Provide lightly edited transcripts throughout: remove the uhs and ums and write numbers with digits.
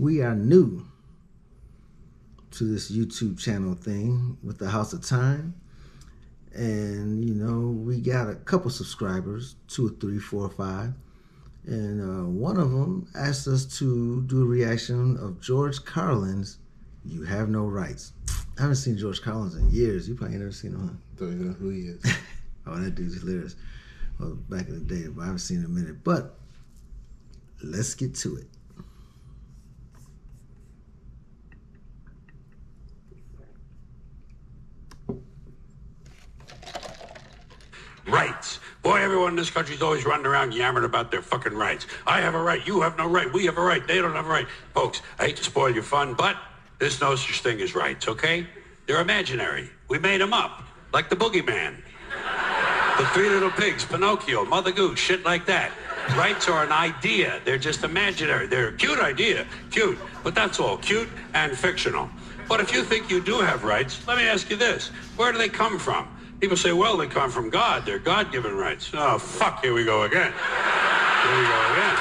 We are new to this YouTube channel thing with the House of Time. And, you know, we got a couple subscribers, 2 or 3, 4 or 5. And one of them asked us to do a reaction of George Carlin's You Have No Rights. I haven't seen George Carlin in years. You probably never seen him, huh? Don't even know who he is. Oh, that dude's hilarious. Well, back in the day, but I haven't seen him in a minute. But let's get to it. Rights. Boy, everyone in this country's always running around yammering about their fucking rights. I have a right, you have no right, we have a right, they don't have a right. Folks, I hate to spoil your fun, but there's no such thing as rights, okay? They're imaginary. We made them up, like the boogeyman. The Three Little Pigs, Pinocchio, Mother Goose, shit like that. Rights are an idea. They're just imaginary. They're a cute idea, cute, but that's all, cute and fictional. But if you think you do have rights, let me ask you this. Where do they come from? People say, well, they come from God. They're God-given rights. Oh, fuck, here we go again. Here we go again.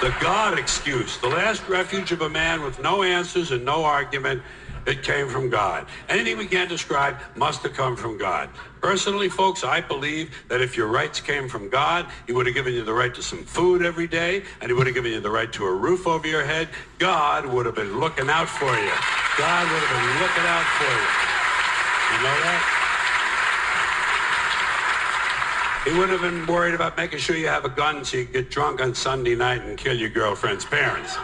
The God excuse, the last refuge of a man with no answers and no argument. It came from God. Anything we can't describe must have come from God. Personally, folks, I believe that if your rights came from God, he would have given you the right to some food every day, and he would have given you the right to a roof over your head. God would have been looking out for you. God would have been looking out for you. You know that? He wouldn't have been worried about making sure you have a gun so you can get drunk on Sunday night and kill your girlfriend's parents.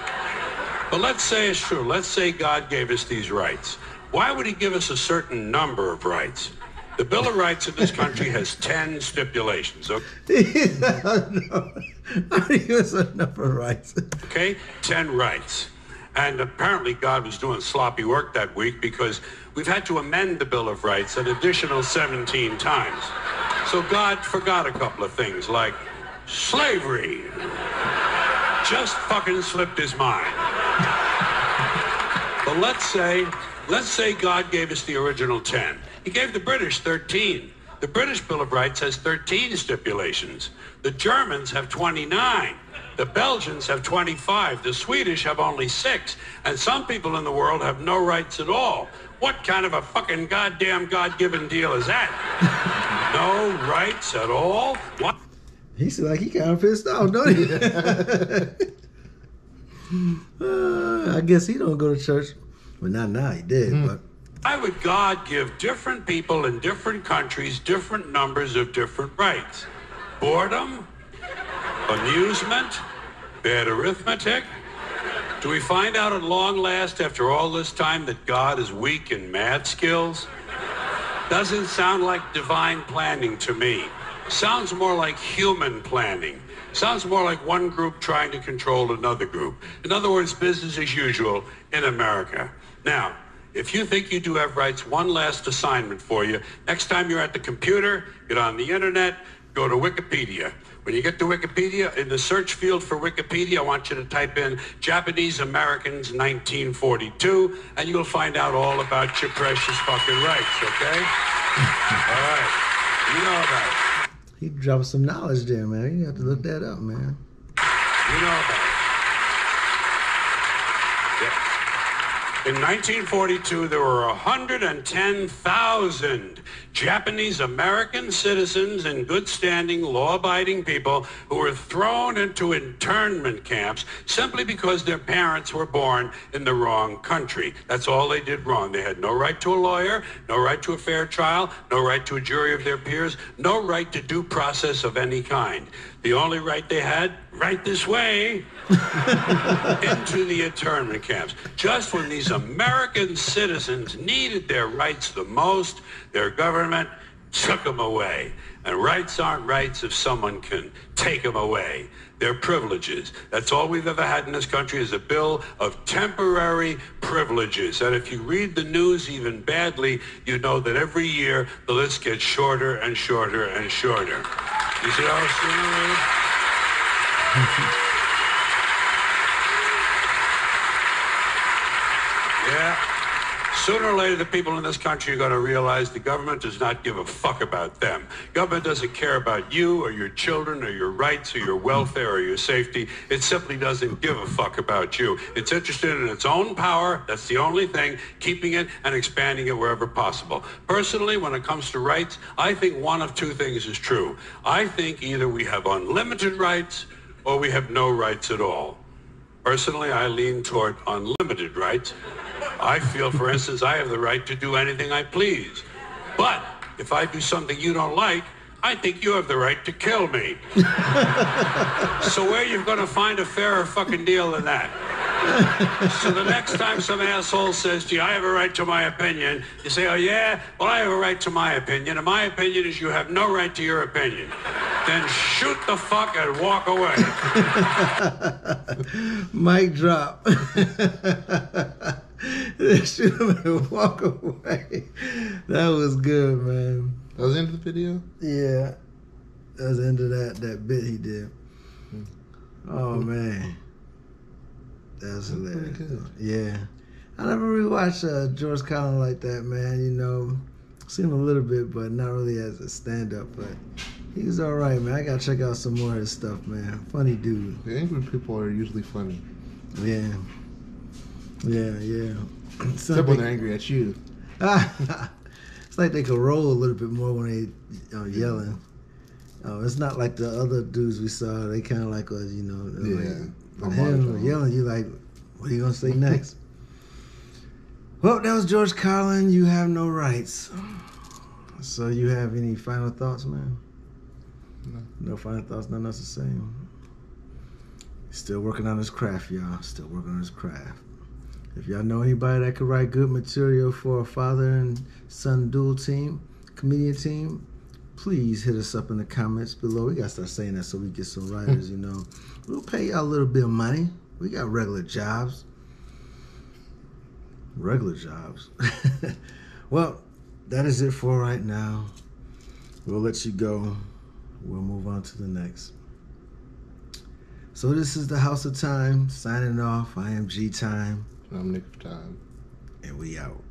But let's say it's true. Let's say God gave us these rights. Why would he give us a certain number of rights? The Bill of Rights in this country has 10 stipulations. Okay? No. How do you give us a number of rights? Okay? 10 rights. And apparently God was doing sloppy work that week because we've had to amend the Bill of Rights an additional 17 times. So God forgot a couple of things like slavery. Just fucking slipped his mind. But let's say God gave us the original 10. He gave the British 13. The British Bill of Rights has 13 stipulations. The Germans have 29. The Belgians have 25. The Swedish have only 6. And some people in the world have no rights at all. What kind of a fucking goddamn God-given deal is that? No rights at all? What? He seems like he kind of pissed off, don't he? I guess he don't go to church. Well, not now, he did, but... Why would God give different people in different countries different numbers of different rights? Boredom? Amusement? Bad arithmetic? Do we find out at long last, after all this time, that God is weak in math skills? Doesn't sound like divine planning to me. Sounds more like human planning. Sounds more like one group trying to control another group. In other words, business as usual in America. Now, if you think you do have rights, one last assignment for you. Next time you're at the computer, get on the internet, go to Wikipedia. When you get to Wikipedia, in the search field for Wikipedia, I want you to type in Japanese Americans 1942, and you'll find out all about your precious fucking rights, okay? All right. You know about it. He dropped some knowledge there, man. You have to look that up, man. You know about it. Yeah. In 1942, there were 110,000 Japanese American citizens and good standing, law-abiding people who were thrown into internment camps simply because their parents were born in the wrong country. That's all they did wrong. They had no right to a lawyer, no right to a fair trial, no right to a jury of their peers, no right to due process of any kind. The only right they had, right this way, into the internment camps. Just when these American citizens needed their rights the most, their government took them away. And rights aren't rights if someone can take them away. They're privileges. That's all we've ever had in this country is a bill of temporary privileges. And if you read the news even badly, you know that every year the list gets shorter and shorter and shorter. You see how it's doing? Yeah. Sooner or later, the people in this country are going to realize the government does not give a fuck about them. Government doesn't care about you or your children or your rights or your welfare or your safety. It simply doesn't give a fuck about you. It's interested in its own power. That's the only thing, keeping it and expanding it wherever possible. Personally, when it comes to rights, I think one of two things is true. I think either we have unlimited rights or we have no rights at all. Personally, I lean toward unlimited rights. I feel, for instance, I have the right to do anything I please. But if I do something you don't like, I think you have the right to kill me. So where are you going to find a fairer fucking deal than that? So the next time some asshole says to you, I have a right to my opinion, you say, oh yeah? Well, I have a right to my opinion, and my opinion is you have no right to your opinion. Then shoot the fuck and walk away. Mic drop. Shoot him and walk away. That was good, man. That was the end of the video? Yeah. That was the end of that bit he did. Oh, man. That's hilarious. Yeah. I never really watched George Carlin like that, man. You know, seen him a little bit, but not really as a stand-up. But he's all right, man. I got to check out some more of his stuff, man. Funny dude. The angry people are usually funny. Yeah. Yeah. Except when they're angry at you. It's like they could roll a little bit more when they yelling. It's not like the other dudes we saw. They kind of like us, you know. Yeah. Like, him yelling, you like, what are you going to say next? Well, that was George Carlin. You have no rights. So you have any final thoughts, man? No final thoughts, nothing else to say. Still working on his craft, y'all. Still working on his craft. If y'all know anybody that could write good material for a father and son dual team, comedian team, please hit us up in the comments below. We got to start saying that so we get some writers, you know. We'll pay y'all a little bit of money. We got regular jobs. Well, that is it for right now. We'll let you go. We'll move on to the next. So this is the House of Time signing off. I am G Time. I'm Nick of Time. And we out.